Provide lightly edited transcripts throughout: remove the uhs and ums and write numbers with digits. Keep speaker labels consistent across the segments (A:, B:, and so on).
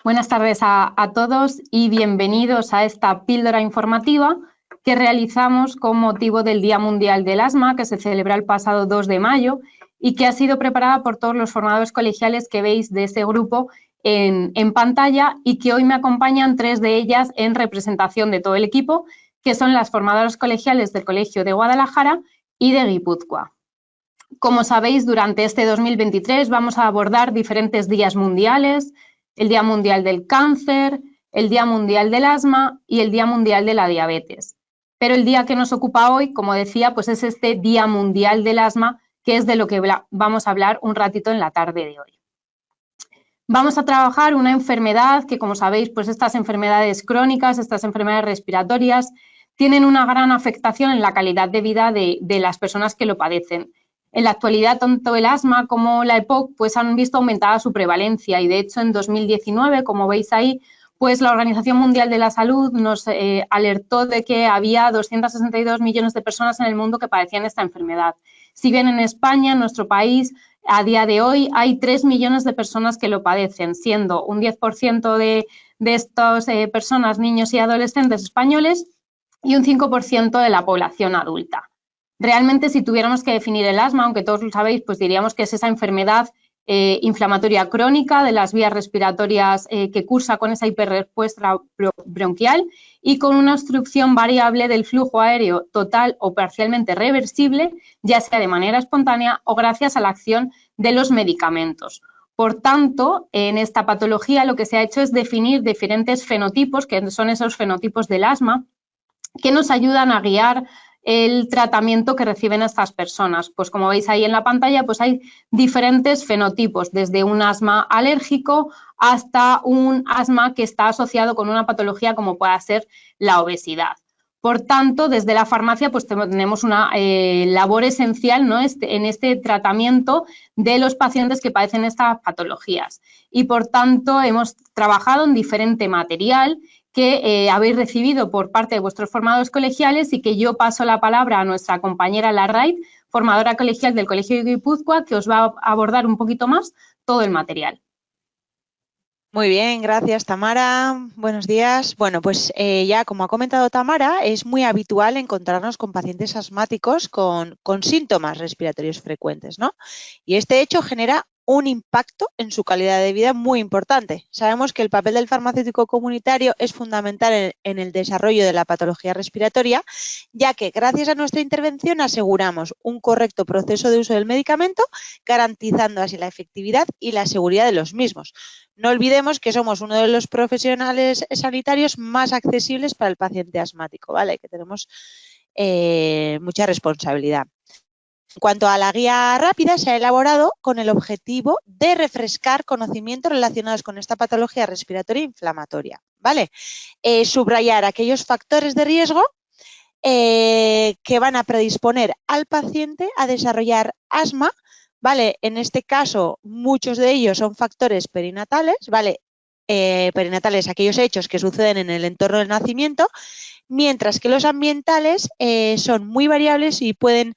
A: Buenas tardes a todos y bienvenidos a esta píldora informativa que realizamos con motivo del Día Mundial del Asma, que se celebra el pasado 2 de mayo y que ha sido preparada por todos los formadores colegiales que veis de ese grupo en pantalla y que hoy me acompañan 3 de ellas en representación de todo el equipo, que son las formadoras colegiales del Colegio de Guadalajara y de Guipúzcoa. Como sabéis, durante este 2023 vamos a abordar diferentes días mundiales: el Día Mundial del Cáncer, el Día Mundial del Asma y el Día Mundial de la Diabetes. Pero el día que nos ocupa hoy, como decía, pues es este Día Mundial del Asma, que es de lo que vamos a hablar un ratito en la tarde de hoy. Vamos a trabajar una enfermedad que, como sabéis, pues estas enfermedades crónicas, estas enfermedades respiratorias, tienen una gran afectación en la calidad de vida de las personas que lo padecen. En la actualidad, tanto el asma como la EPOC pues han visto aumentada su prevalencia y, de hecho, en 2019, como veis ahí, pues la Organización Mundial de la Salud nos alertó de que había 262 millones de personas en el mundo que padecían esta enfermedad. Si bien en España, en nuestro país, a día de hoy hay 3 millones de personas que lo padecen, siendo un 10% de estas personas niños y adolescentes españoles y un 5% de la población adulta. Realmente, si tuviéramos que definir el asma, aunque todos lo sabéis, pues diríamos que es esa enfermedad inflamatoria crónica de las vías respiratorias que cursa con esa hiperrespuesta bronquial y con una obstrucción variable del flujo aéreo total o parcialmente reversible, ya sea de manera espontánea o gracias a la acción de los medicamentos. Por tanto, en esta patología lo que se ha hecho es definir diferentes fenotipos, que son esos fenotipos del asma, que nos ayudan a guiar el tratamiento que reciben estas personas. Pues como veis ahí en la pantalla, pues hay diferentes fenotipos, desde un asma alérgico hasta un asma que está asociado con una patología como pueda ser la obesidad. Por tanto, desde la farmacia pues tenemos una labor esencial, ¿no? en este tratamiento de los pacientes que padecen estas patologías. Y por tanto hemos trabajado en diferente material que habéis recibido por parte de vuestros formadores colegiales y que yo paso la palabra a nuestra compañera Larraíz, formadora colegial del Colegio de Guipúzcoa, que os va a abordar un poquito más todo el material.
B: Muy bien, gracias Tamara. Buenos días. Bueno, pues ya como ha comentado Tamara, es muy habitual encontrarnos con pacientes asmáticos con síntomas respiratorios frecuentes, ¿no? Y este hecho genera un impacto en su calidad de vida muy importante. Sabemos que el papel del farmacéutico comunitario es fundamental en el desarrollo de la patología respiratoria, ya que gracias a nuestra intervención aseguramos un correcto proceso de uso del medicamento, garantizando así la efectividad y la seguridad de los mismos. No olvidemos que somos uno de los profesionales sanitarios más accesibles para el paciente asmático, ¿vale? Que tenemos mucha responsabilidad. En cuanto a la guía rápida, se ha elaborado con el objetivo de refrescar conocimientos relacionados con esta patología respiratoria inflamatoria, ¿vale? Subrayar aquellos factores de riesgo que van a predisponer al paciente a desarrollar asma, ¿vale? En este caso, muchos de ellos son factores perinatales, ¿vale? Perinatales, aquellos hechos que suceden en el entorno del nacimiento, mientras que los ambientales son muy variables y pueden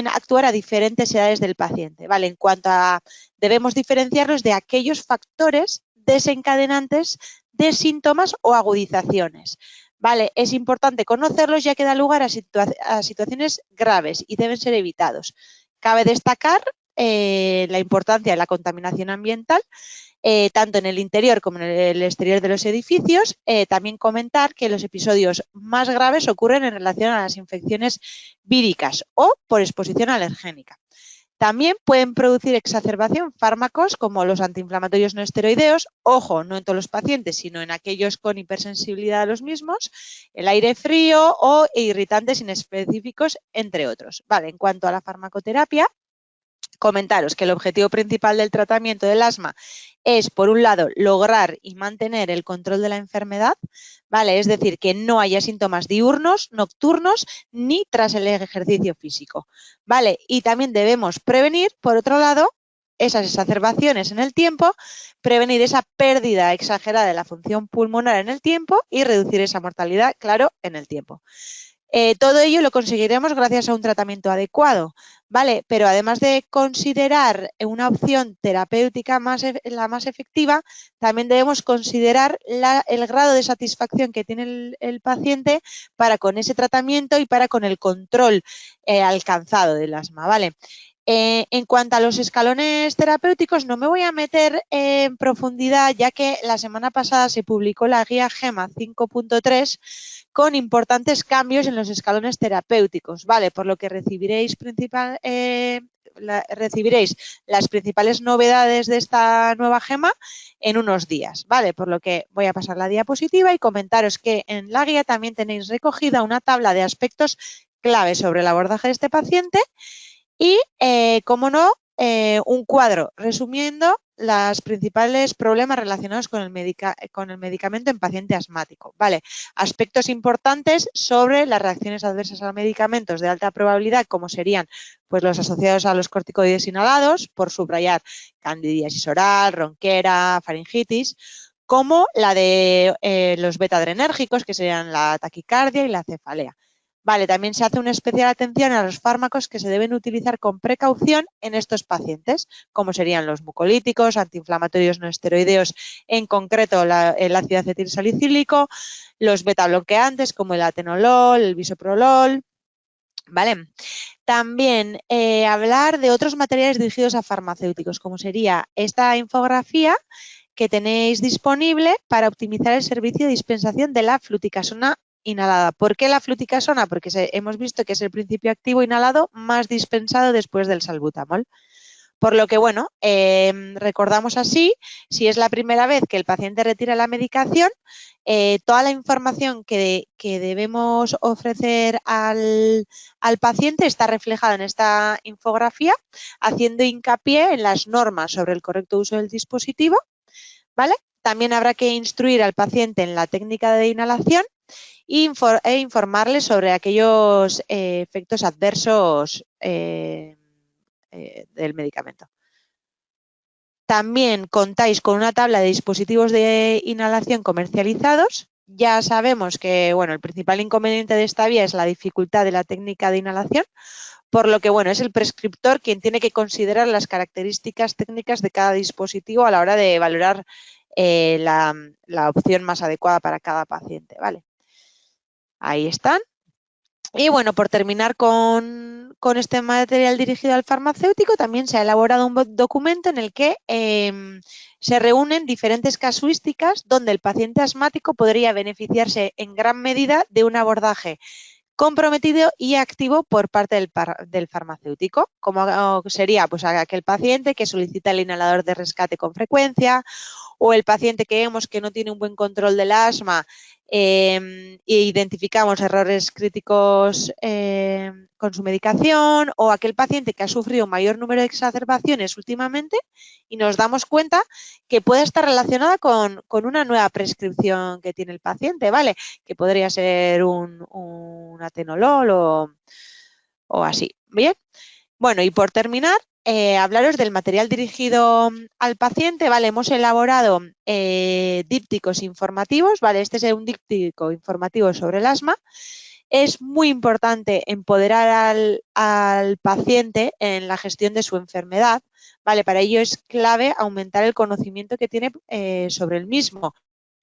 B: actuar a diferentes edades del paciente, ¿vale? En cuanto a, debemos diferenciarlos de aquellos factores desencadenantes de síntomas o agudizaciones, ¿vale? Es importante conocerlos ya que da lugar a situaciones graves y deben ser evitados. Cabe destacar la importancia de la contaminación ambiental, tanto en el interior como en el exterior de los edificios. También comentar que los episodios más graves ocurren en relación a las infecciones víricas o por exposición alergénica. También pueden producir exacerbación fármacos como los antiinflamatorios no esteroideos, ojo, no en todos los pacientes, sino en aquellos con hipersensibilidad a los mismos, el aire frío o irritantes inespecíficos, entre otros. Vale, en cuanto a la farmacoterapia, comentaros que el objetivo principal del tratamiento del asma es, por un lado, lograr y mantener el control de la enfermedad, ¿vale? Es decir, que no haya síntomas diurnos, nocturnos, ni tras el ejercicio físico, ¿vale? Y también debemos prevenir, por otro lado, esas exacerbaciones en el tiempo, prevenir esa pérdida exagerada de la función pulmonar en el tiempo y reducir esa mortalidad, claro, en el tiempo. Todo ello lo conseguiremos gracias a un tratamiento adecuado, ¿vale? Pero además de considerar una opción terapéutica la más efectiva, también debemos considerar el grado de satisfacción que tiene el paciente para con ese tratamiento y para con el control alcanzado del asma, ¿vale? En cuanto a los escalones terapéuticos, no me voy a meter en profundidad, ya que la semana pasada se publicó la guía GEMA 5.3 con importantes cambios en los escalones terapéuticos, ¿vale? Por lo que recibiréis las principales novedades de esta nueva GEMA en unos días, ¿vale? Por lo que voy a pasar la diapositiva y comentaros que en la guía también tenéis recogida una tabla de aspectos clave sobre el abordaje de este paciente y, como no, un cuadro resumiendo los principales problemas relacionados con el medicamento en paciente asmático. Vale, aspectos importantes sobre las reacciones adversas a medicamentos de alta probabilidad, como serían pues, los asociados a los corticoides inhalados, por subrayar candidiasis oral, ronquera, faringitis, como la de los beta-adrenérgicos, que serían la taquicardia y la cefalea. Vale, también se hace una especial atención a los fármacos que se deben utilizar con precaución en estos pacientes, como serían los mucolíticos, antiinflamatorios no esteroideos, en concreto el ácido acetilsalicílico, los beta-bloqueantes como el atenolol, el bisoprolol, ¿vale? También hablar de otros materiales dirigidos a farmacéuticos, como sería esta infografía que tenéis disponible para optimizar el servicio de dispensación de la fluticasona inhalada. ¿Por qué la fluticasona? Porque hemos visto que es el principio activo inhalado más dispensado después del salbutamol. Por lo que, bueno, recordamos así, si es la primera vez que el paciente retira la medicación, toda la información que debemos ofrecer al paciente está reflejada en esta infografía, haciendo hincapié en las normas sobre el correcto uso del dispositivo, ¿vale? También habrá que instruir al paciente en la técnica de inhalación e informarle sobre aquellos efectos adversos del medicamento. También contáis con una tabla de dispositivos de inhalación comercializados. Ya sabemos que, bueno, el principal inconveniente de esta vía es la dificultad de la técnica de inhalación, por lo que, bueno, es el prescriptor quien tiene que considerar las características técnicas de cada dispositivo a la hora de valorar la opción más adecuada para cada paciente, ¿vale? Ahí están. Y bueno, por terminar con este material dirigido al farmacéutico, también se ha elaborado un documento en el que se reúnen diferentes casuísticas donde el paciente asmático podría beneficiarse en gran medida de un abordaje comprometido y activo por parte del farmacéutico, como sería pues aquel paciente que solicita el inhalador de rescate con frecuencia, o el paciente que vemos que no tiene un buen control del asma e identificamos errores críticos con su medicación, o aquel paciente que ha sufrido un mayor número de exacerbaciones últimamente y nos damos cuenta que puede estar relacionada con una nueva prescripción que tiene el paciente, ¿vale? Que podría ser un atenolol o así. Bien. Bueno, y por terminar, hablaros del material dirigido al paciente, ¿vale? Hemos elaborado dípticos informativos, ¿vale? Este es un díptico informativo sobre el asma. Es muy importante empoderar al paciente en la gestión de su enfermedad, ¿vale? Para ello es clave aumentar el conocimiento que tiene sobre el mismo.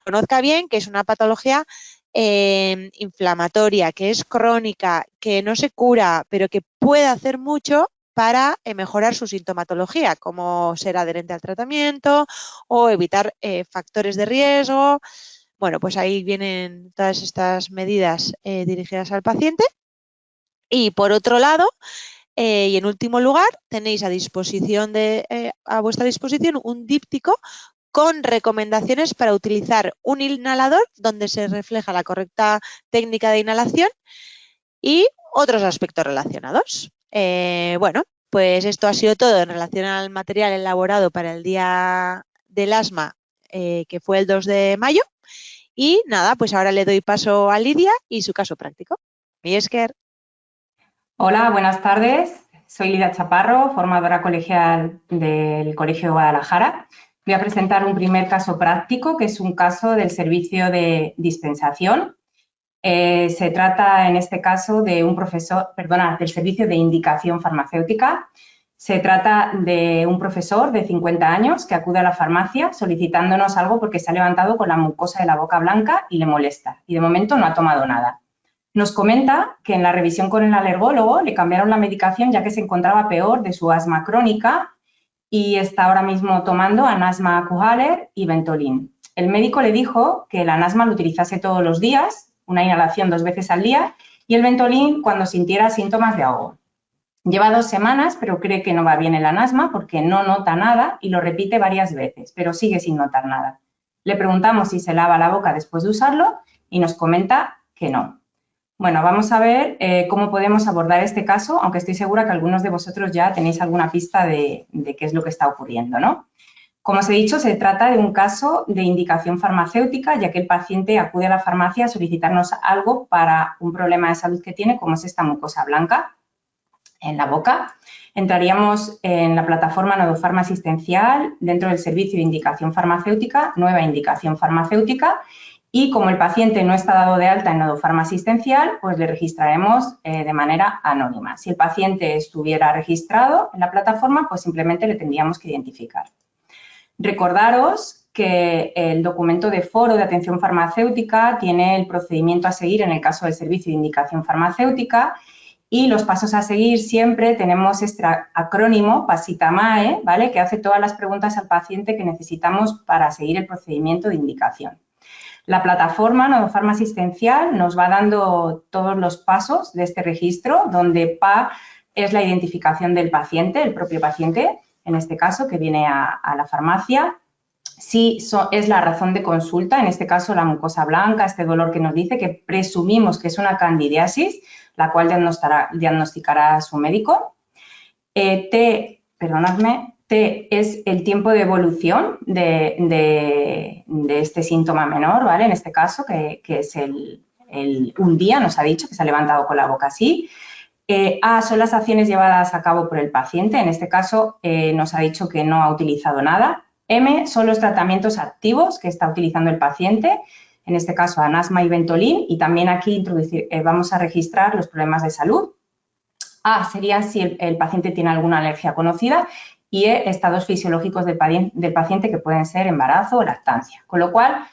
B: Conozca bien que es una patología inflamatoria, que es crónica, que no se cura, pero que puede hacer mucho para mejorar su sintomatología, como ser adherente al tratamiento o evitar factores de riesgo. Bueno, pues ahí vienen todas estas medidas dirigidas al paciente. Y por otro lado, y en último lugar, tenéis a vuestra disposición un díptico con recomendaciones para utilizar un inhalador donde se refleja la correcta técnica de inhalación y otros aspectos relacionados. Bueno, pues esto ha sido todo en relación al material elaborado para el Día del Asma, que fue el 2 de mayo. Y nada, pues ahora le doy paso a Lidia y su caso práctico. Mi esker.
C: Hola, buenas tardes. Soy Lidia Chaparro, formadora colegial del Colegio de Guadalajara. Voy a presentar un primer caso práctico, que es un caso del servicio de dispensación. Se trata en este caso de un profesor, perdona, del servicio de indicación farmacéutica. Se trata de un profesor de 50 años que acude a la farmacia solicitándonos algo porque se ha levantado con la mucosa de la boca blanca y le molesta. Y de momento no ha tomado nada. Nos comenta que en la revisión con el alergólogo le cambiaron la medicación ya que se encontraba peor de su asma crónica y está ahora mismo tomando Anasma Q-Haler y Ventolin. El médico le dijo que el Anasma lo utilizase todos los días, una inhalación 2 veces al día, y el Ventolin cuando sintiera síntomas de ahogo. Lleva 2 semanas, pero cree que no va bien el Anasma porque no nota nada y lo repite varias veces, pero sigue sin notar nada. Le preguntamos si se lava la boca después de usarlo y nos comenta que no. Bueno, vamos a ver cómo podemos abordar este caso, aunque estoy segura que algunos de vosotros ya tenéis alguna pista de qué es lo que está ocurriendo, ¿no? Como os he dicho, se trata de un caso de indicación farmacéutica, ya que el paciente acude a la farmacia a solicitarnos algo para un problema de salud que tiene, como es esta mucosa blanca en la boca. Entraríamos en la plataforma Nodofarma Asistencial dentro del servicio de indicación farmacéutica, nueva indicación farmacéutica, y como el paciente no está dado de alta en Nodofarma Asistencial, pues le registraremos de manera anónima. Si el paciente estuviera registrado en la plataforma, pues simplemente le tendríamos que identificar. Recordaros que el documento de foro de atención farmacéutica tiene el procedimiento a seguir en el caso del servicio de indicación farmacéutica y los pasos a seguir siempre tenemos este acrónimo PASITAMAE, ¿vale? Que hace todas las preguntas al paciente que necesitamos para seguir el procedimiento de indicación. La plataforma Nodofarma Asistencial nos va dando todos los pasos de este registro, donde PA es la identificación del paciente, el propio paciente, en este caso, que viene a la farmacia. Sí, es la razón de consulta, en este caso la mucosa blanca, este dolor que nos dice que presumimos que es una candidiasis, la cual diagnosticará su médico. T es el tiempo de evolución de este síntoma menor, ¿vale? En este caso, que es un día, nos ha dicho que se ha levantado con la boca así. A son las acciones llevadas a cabo por el paciente, en este caso nos ha dicho que no ha utilizado nada. M son los tratamientos activos que está utilizando el paciente, en este caso Anasma y Ventolin, y también aquí vamos a registrar los problemas de salud. A sería si el paciente tiene alguna alergia conocida y E, estados fisiológicos del paciente que pueden ser embarazo o lactancia. Con lo cual,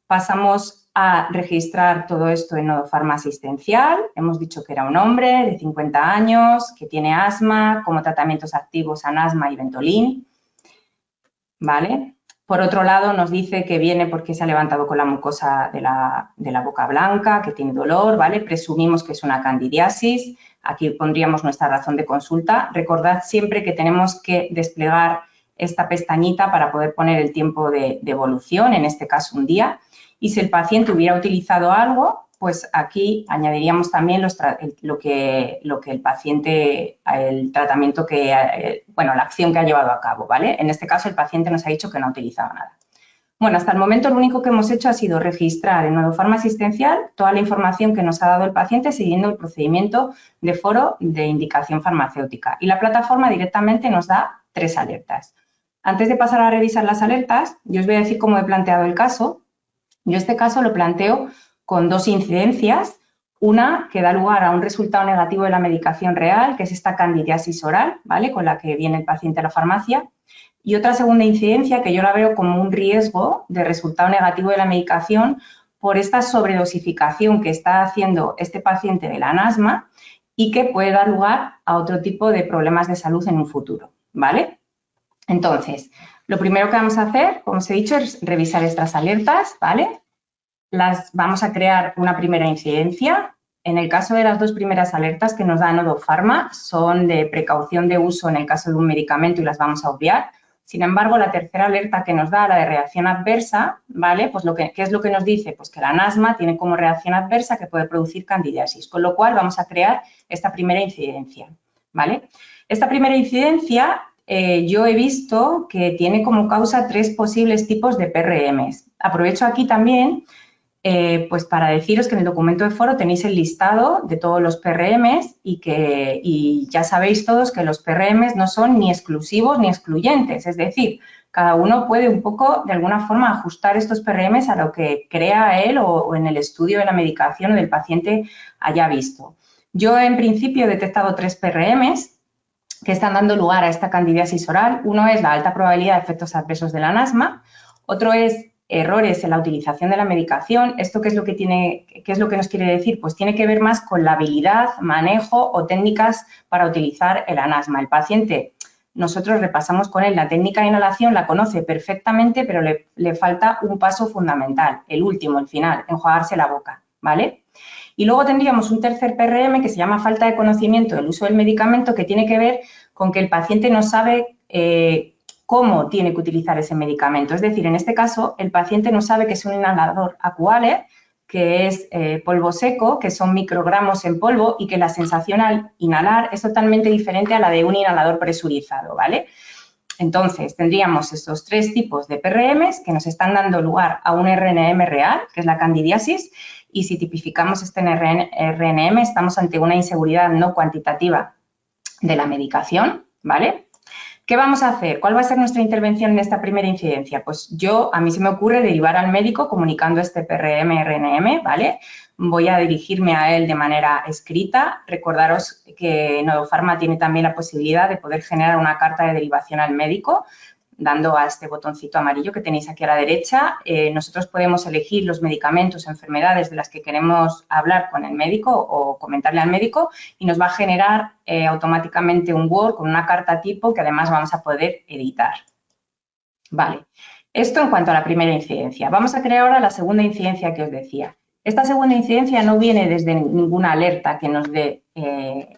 C: pasamos a registrar todo esto en Nodofarma Asistencial. Hemos dicho que era un hombre de 50 años, que tiene asma, como tratamientos activos Anasma y Ventolin. ¿Vale? Por otro lado, nos dice que viene porque se ha levantado con la mucosa de la boca blanca, que tiene dolor, ¿vale? Presumimos que es una candidiasis. Aquí pondríamos nuestra razón de consulta. Recordad siempre que tenemos que desplegar esta pestañita para poder poner el tiempo de evolución, en este caso un día. Y si el paciente hubiera utilizado algo, pues aquí añadiríamos también lo que el paciente, el tratamiento la acción que ha llevado a cabo, ¿vale? En este caso el paciente nos ha dicho que no ha utilizado nada. Bueno, hasta el momento lo único que hemos hecho ha sido registrar en Nodofarma Asistencial toda la información que nos ha dado el paciente siguiendo el procedimiento de foro de indicación farmacéutica. Y la plataforma directamente nos da 3 alertas. Antes de pasar a revisar las alertas, yo os voy a decir cómo he planteado el caso. Yo este caso lo planteo con 2 incidencias, una que da lugar a un resultado negativo de la medicación real, que es esta candidiasis oral, ¿vale?, con la que viene el paciente a la farmacia, y otra segunda incidencia que yo la veo como un riesgo de resultado negativo de la medicación por esta sobredosificación que está haciendo este paciente del Anasma y que puede dar lugar a otro tipo de problemas de salud en un futuro, ¿vale? Entonces, lo primero que vamos a hacer, como os he dicho, es revisar estas alertas, ¿vale? Vamos a crear una primera incidencia. En el caso de las 2 primeras alertas que nos da Nodofarma son de precaución de uso en el caso de un medicamento y las vamos a obviar. Sin embargo, la tercera alerta que nos da, la de reacción adversa, ¿vale? Pues ¿qué es lo que nos dice? Pues que el Anasma tiene como reacción adversa que puede producir candidiasis, con lo cual vamos a crear esta primera incidencia, ¿vale? Esta primera incidencia yo he visto que tiene como causa 3 posibles tipos de PRMs. Aprovecho aquí también pues para deciros que en el documento de foro tenéis el listado de todos los PRMs y ya sabéis todos que los PRMs no son ni exclusivos ni excluyentes, es decir, Cada uno puede un poco, de alguna forma, ajustar estos PRMs a lo que crea él o en el estudio de la medicación o del paciente haya visto. Yo, en principio, he detectado 3 PRMs que están dando lugar a esta candidiasis oral. Uno es la alta probabilidad de efectos adversos del anasma, otro es errores en la utilización de la medicación. ¿Esto qué es lo que nos quiere decir? Pues tiene que ver más con la habilidad, manejo o técnicas para utilizar el anasma. El paciente, nosotros repasamos con él la técnica de inhalación, la conoce perfectamente, pero le falta un paso fundamental, el último, el final, enjuagarse la boca, ¿vale? Y luego tendríamos un tercer PRM que se llama falta de conocimiento del uso del medicamento, que tiene que ver con que el paciente no sabe cómo tiene que utilizar ese medicamento. Es decir, en este caso, el paciente no sabe que es un inhalador Aqualer, que es polvo seco, que son microgramos en polvo y que la sensación al inhalar es totalmente diferente a la de un inhalador presurizado, ¿vale? Entonces, tendríamos estos 3 tipos de PRMs que nos están dando lugar a un RNM real, que es la candidiasis, y si tipificamos este RNM, estamos ante una inseguridad no cuantitativa de la medicación, ¿vale? ¿Qué vamos a hacer? ¿Cuál va a ser nuestra intervención en esta primera incidencia? Pues a mí se me ocurre derivar al médico comunicando este PRM-RNM, ¿vale? Voy a dirigirme a él de manera escrita. Recordaros que Nodofarma tiene también la posibilidad de poder generar una carta de derivación al médico, dando a este botoncito amarillo que tenéis aquí a la derecha. Nosotros podemos elegir los medicamentos o enfermedades de las que queremos hablar con el médico o comentarle al médico y nos va a generar automáticamente un Word con una carta tipo que además vamos a poder editar. Vale, esto en cuanto a la primera incidencia. Vamos a crear ahora la segunda incidencia que os decía. Esta segunda incidencia no viene desde ninguna alerta que nos dé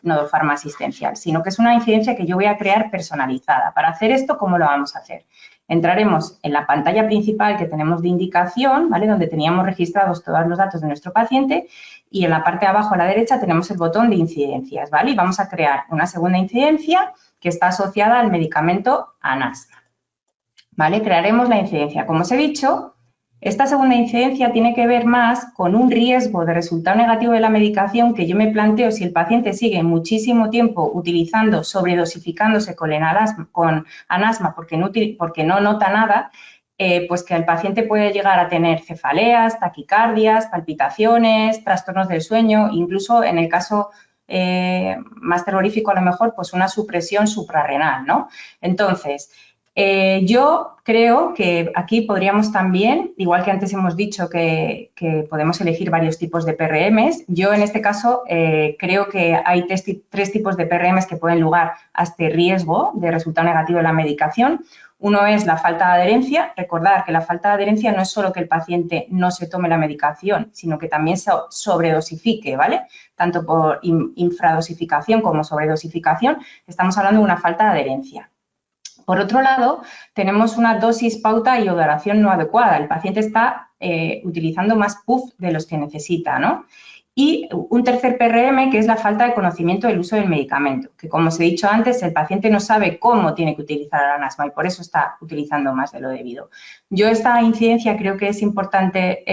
C: Nodofarma asistencial, sino que es una incidencia que yo voy a crear personalizada. Para hacer esto, ¿cómo lo vamos a hacer? Entraremos en la pantalla principal que tenemos de indicación, ¿vale? Donde teníamos registrados todos los datos de nuestro paciente y en la parte de abajo a la derecha tenemos el botón de incidencias, ¿vale? Y vamos a crear una segunda incidencia que está asociada al medicamento anasma, ¿vale? Crearemos la incidencia. Como os he dicho, esta segunda incidencia tiene que ver más con un riesgo de resultado negativo de la medicación que yo me planteo si el paciente sigue muchísimo tiempo utilizando, sobredosificándose con anasma porque no nota nada, pues que el paciente puede llegar a tener cefaleas, taquicardias, palpitaciones, trastornos del sueño, incluso en el caso más terrorífico a lo mejor, pues una supresión suprarrenal, ¿no? Entonces, yo creo que aquí podríamos también, igual que antes hemos dicho que podemos elegir varios tipos de PRMs, yo en este caso creo que hay 3 tipos de PRMs que pueden lugar a este riesgo de resultado negativo de la medicación. Uno es la falta de adherencia. Recordar que la falta de adherencia no es solo que el paciente no se tome la medicación, sino que también se sobredosifique, ¿vale? Tanto por infradosificación como sobredosificación, estamos hablando de una falta de adherencia. Por otro lado, tenemos una dosis, pauta y duración no adecuada. El paciente está utilizando más PUF de los que necesita, ¿no? Y un tercer PRM, que es la falta de conocimiento del uso del medicamento, que como os he dicho antes, el paciente no sabe cómo tiene que utilizar el anasma y por eso está utilizando más de lo debido. Yo esta incidencia creo que es importante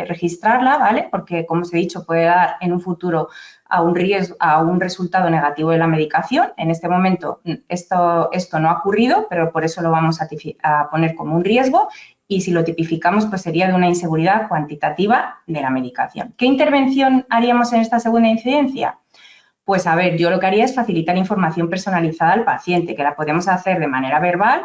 C: registrarla, ¿vale? Porque, como os he dicho, puede dar en un futuro a un resultado negativo de la medicación. En este momento esto no ha ocurrido, pero por eso lo vamos a poner como un riesgo y si lo tipificamos pues sería de una inseguridad cuantitativa de la medicación. ¿Qué intervención haríamos en esta segunda incidencia? Pues a ver, yo lo que haría es facilitar información personalizada al paciente, que la podemos hacer de manera verbal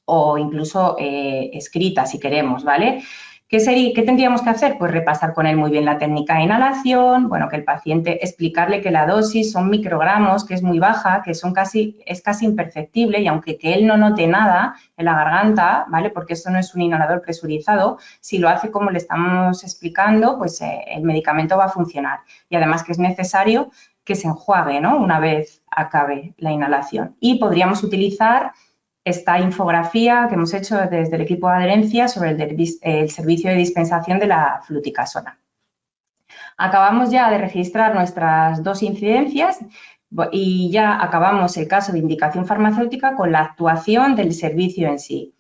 C: o incluso escrita si queremos, ¿vale? ¿Qué tendríamos que hacer? Pues repasar con él muy bien la técnica de inhalación, bueno, que el paciente, explicarle que la dosis son microgramos, que es muy baja, que es casi imperceptible y aunque que él no note nada en la garganta, ¿vale? Porque esto no es un inhalador presurizado, si lo hace como le estamos explicando, pues el medicamento va a funcionar. Y además que es necesario que se enjuague, ¿no? Una vez acabe la inhalación. Y podríamos utilizar esta infografía que hemos hecho desde el equipo de adherencia sobre el servicio de dispensación de la fluticasona. Acabamos ya de registrar nuestras 2 incidencias y ya acabamos el caso de indicación farmacéutica con la actuación del servicio en sí.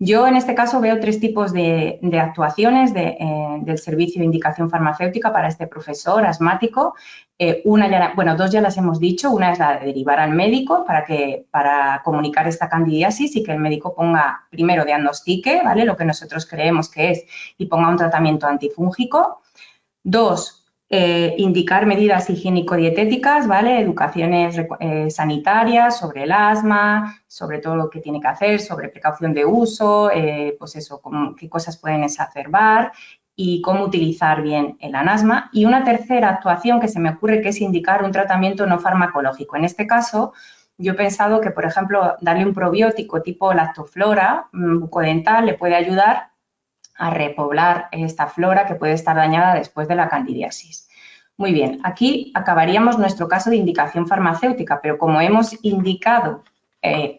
C: Yo en este caso veo 3 tipos de actuaciones del servicio de indicación farmacéutica para este profesor asmático. 2 ya las hemos dicho. Una es la de derivar al médico para comunicar esta candidiasis y que el médico ponga, primero diagnostique, ¿vale?, lo que nosotros creemos que es y ponga un tratamiento antifúngico. 2, indicar medidas higiénico-dietéticas, ¿vale?, educaciones sanitarias sobre el asma, sobre todo lo que tiene que hacer, sobre precaución de uso, pues eso, qué cosas pueden exacerbar y cómo utilizar bien el anasma. Y una tercera actuación que se me ocurre, que es indicar un tratamiento no farmacológico. En este caso, yo he pensado que, por ejemplo, darle un probiótico tipo lactoflora bucodental le puede ayudar a repoblar esta flora que puede estar dañada después de la candidiasis. Muy bien, aquí acabaríamos nuestro caso de indicación farmacéutica, pero como hemos indicado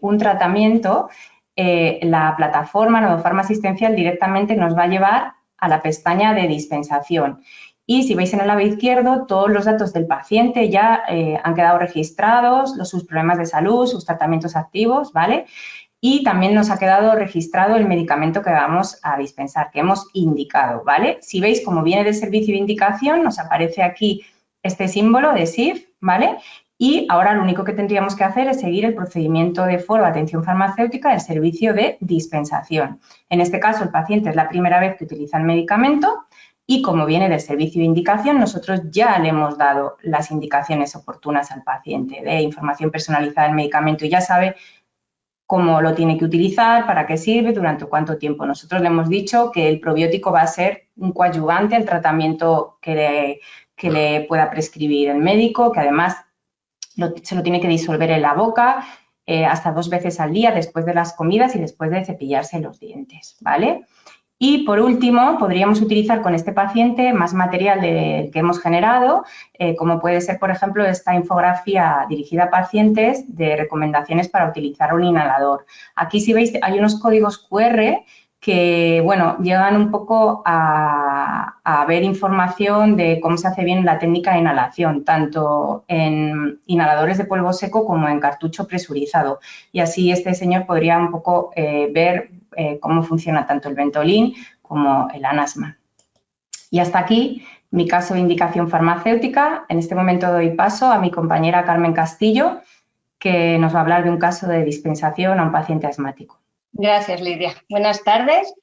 C: un tratamiento, la plataforma Nodofarma Asistencial directamente nos va a llevar a la pestaña de dispensación. Y si veis en el lado izquierdo, todos los datos del paciente ya han quedado registrados, sus problemas de salud, sus tratamientos activos, ¿vale? Y también nos ha quedado registrado el medicamento que vamos a dispensar, que hemos indicado, ¿vale? Si veis, como viene del servicio de indicación, nos aparece aquí este símbolo de SIF, ¿vale? Y ahora lo único que tendríamos que hacer es seguir el procedimiento de foro de atención farmacéutica del servicio de dispensación. En este caso, el paciente es la primera vez que utiliza el medicamento y como viene del servicio de indicación, nosotros ya le hemos dado las indicaciones oportunas al paciente de información personalizada del medicamento y ya sabe cómo lo tiene que utilizar, para qué sirve, durante cuánto tiempo. Nosotros le hemos dicho que el probiótico va a ser un coadyuvante al tratamiento que le pueda prescribir el médico, que además se lo tiene que disolver en la boca hasta 2 veces al día después de las comidas y después de cepillarse los dientes, ¿vale? Y, por último, podríamos utilizar con este paciente más material que hemos generado, como puede ser, por ejemplo, esta infografía dirigida a pacientes de recomendaciones para utilizar un inhalador. Aquí, si veis, hay unos códigos QR que, bueno, llegan un poco a ver información de cómo se hace bien la técnica de inhalación, tanto en inhaladores de polvo seco como en cartucho presurizado. Y así este señor podría un poco ver cómo funciona tanto el Ventolin como el anasma. Y hasta aquí mi caso de indicación farmacéutica. En este momento doy paso a mi compañera Carmen Castillo, que nos va a hablar de un caso de dispensación a un paciente asmático.
D: Gracias, Lidia. Buenas tardes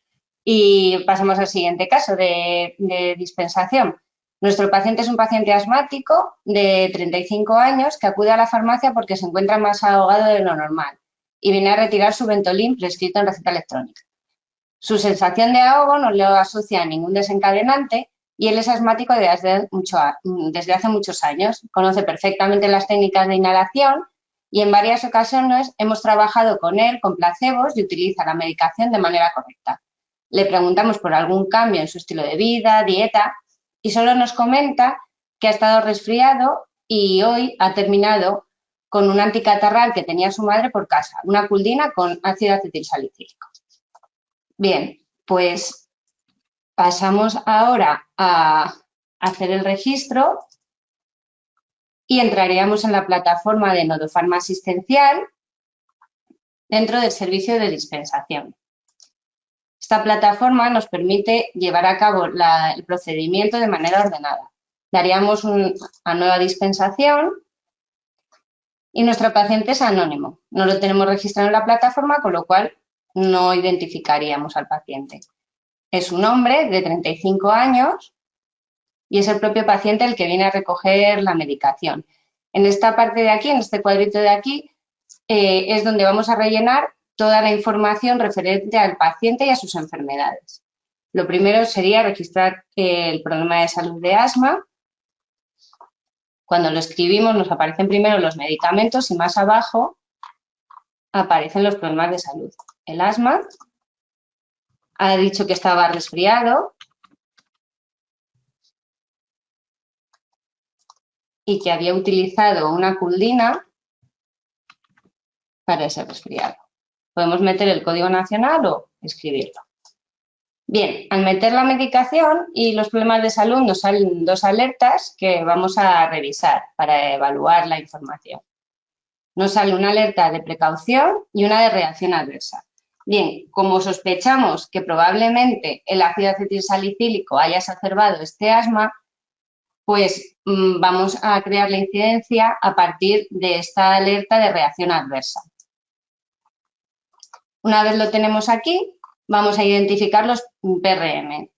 D: y pasamos al siguiente caso de dispensación. Nuestro paciente es un paciente asmático de 35 años que acude a la farmacia porque se encuentra más ahogado de lo normal y viene a retirar su Ventolin prescrito en receta electrónica. Su sensación de ahogo no le asocia a ningún desencadenante y él es asmático desde hace muchos años. Conoce perfectamente las técnicas de inhalación y en varias ocasiones hemos trabajado con él con placebos y utiliza la medicación de manera correcta. Le preguntamos por algún cambio en su estilo de vida, dieta, y solo nos comenta que ha estado resfriado y hoy ha terminado con un anticatarral que tenía su madre por casa, una Culdina con ácido acetilsalicílico. Bien, pues pasamos ahora a hacer el registro y entraríamos en la plataforma de Nodofarma Asistencial dentro del servicio de dispensación. Esta plataforma nos permite llevar a cabo el procedimiento de manera ordenada. Daríamos a nueva dispensación y nuestro paciente es anónimo. No lo tenemos registrado en la plataforma, con lo cual no identificaríamos al paciente. Es un hombre de 35 años y es el propio paciente el que viene a recoger la medicación. En esta parte de aquí, en este cuadrito de aquí, es donde vamos a rellenar toda la información referente al paciente y a sus enfermedades. Lo primero sería registrar el problema de salud de asma. Cuando lo escribimos nos aparecen primero los medicamentos y más abajo aparecen los problemas de salud. El asma, ha dicho que estaba resfriado y que había utilizado una Culdina para ese resfriado. Podemos meter el código nacional o escribirlo. Bien, al meter la medicación y los problemas de salud nos salen 2 alertas que vamos a revisar para evaluar la información. Nos sale una alerta de precaución y una de reacción adversa. Bien, como sospechamos que probablemente el ácido acetilsalicílico haya exacerbado este asma, pues vamos a crear la incidencia a partir de esta alerta de reacción adversa. Una vez lo tenemos aquí, vamos a identificar los PRM.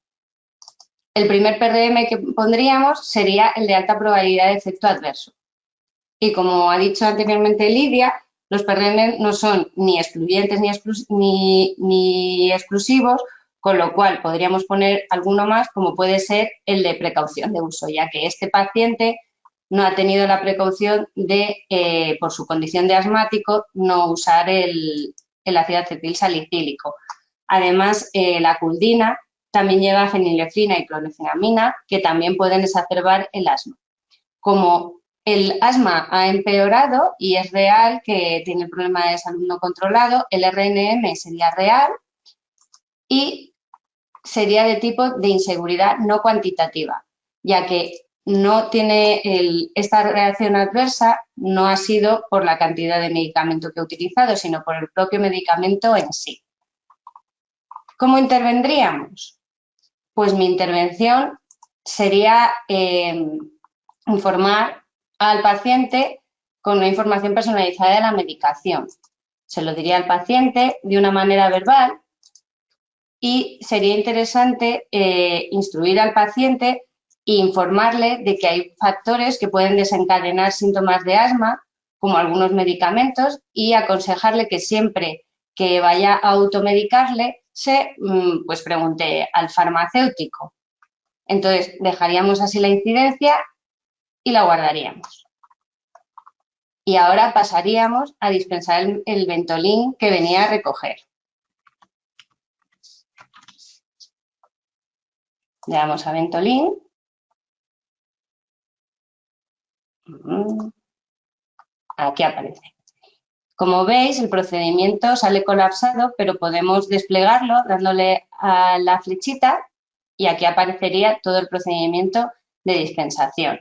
D: El primer PRM que pondríamos sería el de alta probabilidad de efecto adverso. Y como ha dicho anteriormente Lidia, los PRM no son ni excluyentes ni exclusivos, con lo cual podríamos poner alguno más, como puede ser el de precaución de uso, ya que este paciente no ha tenido la precaución de, por su condición de asmático, no usar el ácido acetilsalicílico. Además, la culdina también lleva fenilefrina y clorfenamina, que también pueden exacerbar el asma. Como el asma ha empeorado y es real que tiene el problema de salud no controlado, el RNM sería real y sería de tipo de inseguridad no cuantitativa, ya que no tiene esta reacción adversa no ha sido por la cantidad de medicamento que ha utilizado, sino por el propio medicamento en sí. ¿Cómo intervendríamos? Pues mi intervención sería informar al paciente con una información personalizada de la medicación. Se lo diría al paciente de una manera verbal y sería interesante instruir al paciente e informarle de que hay factores que pueden desencadenar síntomas de asma, como algunos medicamentos, y aconsejarle que siempre que vaya a automedicarle se pues pregunte al farmacéutico. Entonces, dejaríamos así la incidencia y la guardaríamos. Y ahora pasaríamos a dispensar el Ventolin que venía a recoger. Le damos a Ventolin. Aquí aparece. Como veis, el procedimiento sale colapsado, pero podemos desplegarlo dándole a la flechita y aquí aparecería todo el procedimiento de dispensación.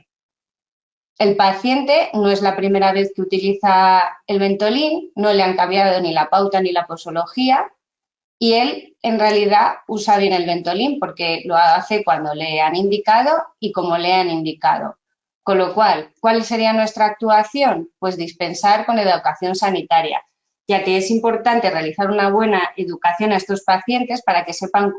D: El paciente no es la primera vez que utiliza el Ventolin, no le han cambiado ni la pauta ni la posología y él en realidad usa bien el Ventolin porque lo hace cuando le han indicado y como le han indicado. Con lo cual, ¿cuál sería nuestra actuación? Pues dispensar con educación sanitaria, ya que es importante realizar una buena educación a estos pacientes para que sepan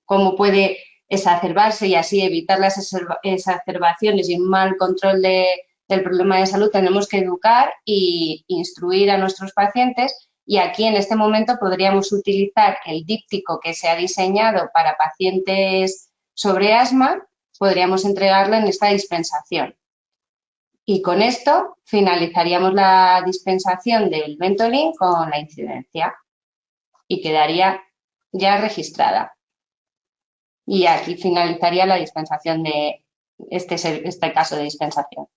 D: cómo puede exacerbarse y así evitar las exacerbaciones y un mal control del problema de salud. Tenemos que educar e instruir a nuestros pacientes y aquí en este momento podríamos utilizar el díptico que se ha diseñado para pacientes sobre asma, podríamos entregarlo en esta dispensación. Y con esto finalizaríamos la dispensación del Ventolin con la incidencia y quedaría ya registrada. Y aquí finalizaría la dispensación de este caso de dispensación.